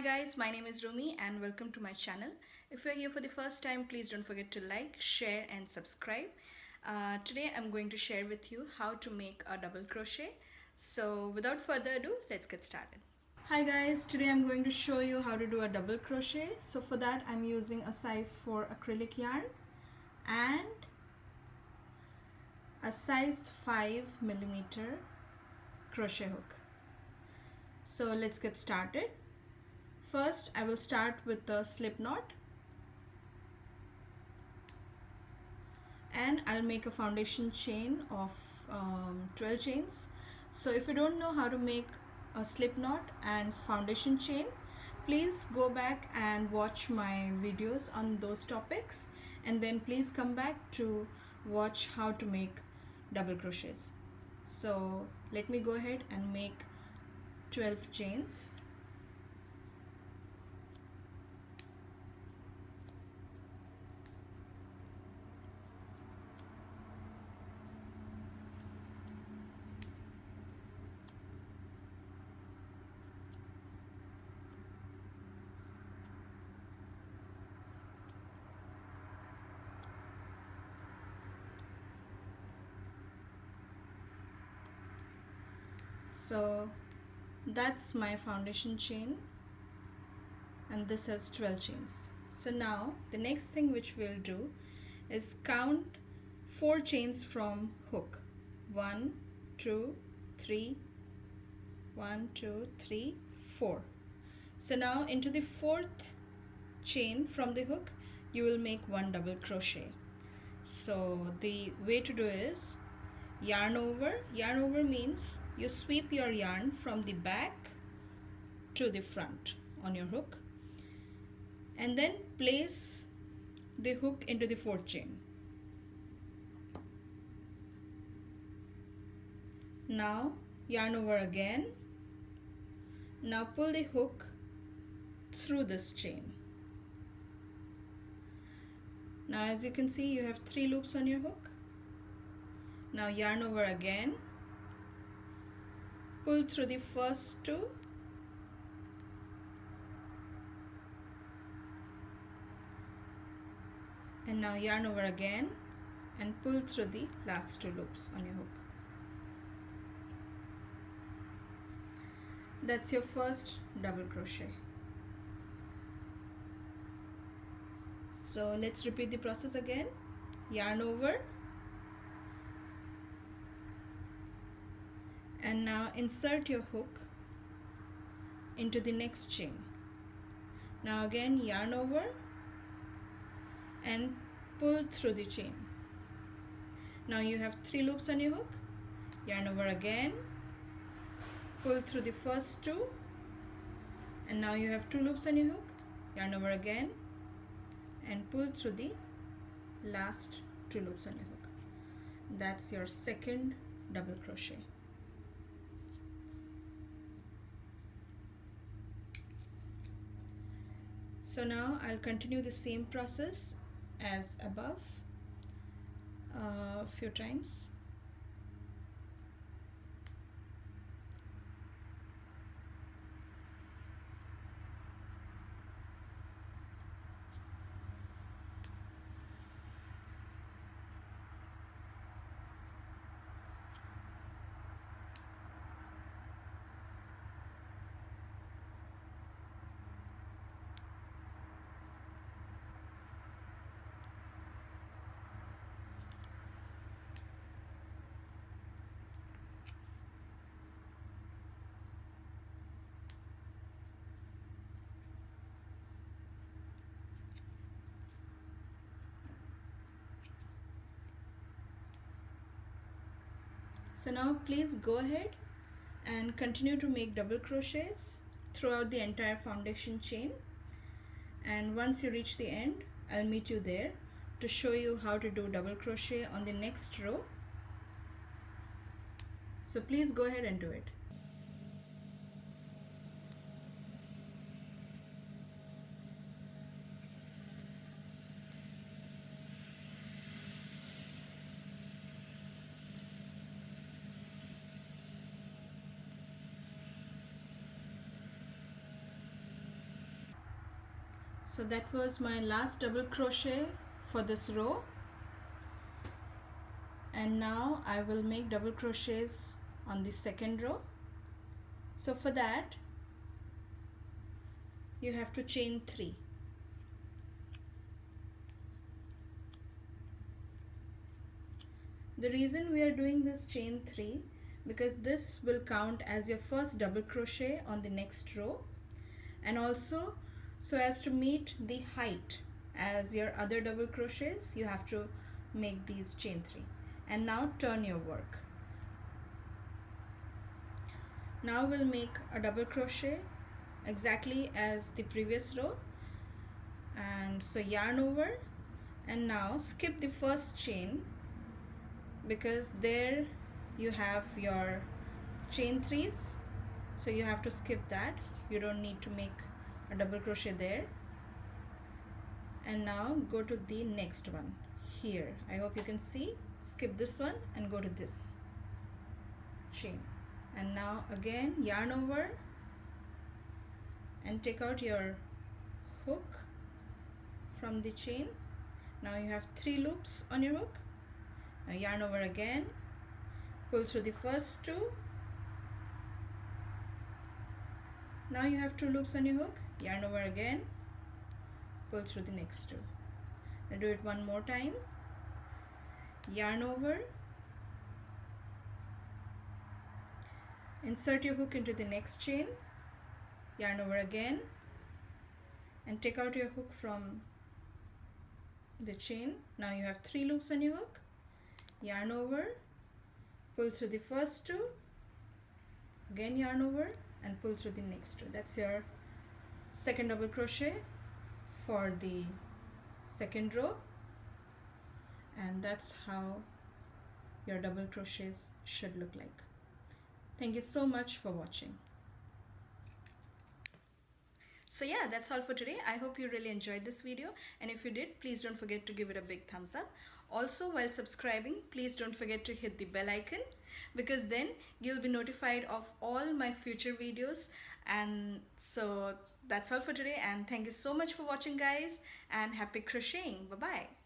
guys, my name is Rumi and welcome to my channel. If you're here for the first time, please don't forget to like, share and subscribe. Today I'm going to share with you how to make a double crochet. So without further ado, let's get started. Hi guys, today I'm going to show you how to do a double crochet. So for that I'm using a size 4 acrylic yarn and a size 5mm crochet hook. So let's get started. First, I will start with the slip knot and I'll make a foundation chain of 12 chains. So if you don't know how to make a slip knot and foundation chain, please go back and watch my videos on those topics, and then please come back to watch how to make double crochets. So let me go ahead and make 12 chains. So that's my foundation chain and this has 12 chains. So now the next thing which we'll do is count 4 chains from hook. 1, 2, 3, 1, 2, 3, 4. So now into the 4th chain from the hook you will make 1 double crochet. So the way to do is yarn over. Yarn over means you sweep your yarn from the back to the front on your hook and then place the hook into the 4th chain. Now yarn over again. Now pull the hook through this chain. Now as you can see, you have 3 loops on your hook. Now yarn over again, pull through the first 2, and now yarn over again and pull through the last 2 loops on your hook. That's your first double crochet. So let's repeat the process again. Yarn over and now insert your hook into the next chain. Now again yarn over and pull through the chain. Now you have 3 loops on your hook. Yarn over again, pull through the first 2, and now you have 2 loops on your hook. Yarn over again and pull through the last 2 loops on your hook. That's your second double crochet. So now I'll continue the same process as above a few times. So now please go ahead and continue to make double crochets throughout the entire foundation chain, and once you reach the end I'll meet you there to show you how to do double crochet on the next row. So please go ahead and do it. So that was my last double crochet for this row, and now I will make double crochets on the second row. So for that you have to chain 3. The reason we are doing this chain 3 because this will count as your first double crochet on the next row, and also so as to meet the height as your other double crochets you have to make these chain 3. And now turn your work. Now we'll make a double crochet exactly as the previous row, and so yarn over, and now skip the first chain because there you have your chain 3s, so you have to skip that. You don't need to make a double crochet there. And now go to the next one here. I hope you can see. Skip this one and go to this chain, and now again yarn over and take out your hook from the chain. Now you have 3 loops on your hook. Now yarn over again, pull through the first 2. Now you have 2 loops on your hook, yarn over again, pull through the next 2. Now do it one more time, yarn over, insert your hook into the next chain, yarn over again, and take out your hook from the chain. Now you have 3 loops on your hook, yarn over, pull through the first 2, again yarn over and pull through the next 2. That's your second double crochet for the second row, and that's how your double crochets should look like. Thank you so much for watching. So yeah, that's all for today. I hope you really enjoyed this video, and if you did, please don't forget to give it a big thumbs up. Also, while subscribing, please don't forget to hit the bell icon, because then you'll be notified of all my future videos. And so that's all for today, and thank you so much for watching guys, and happy crocheting. Bye bye.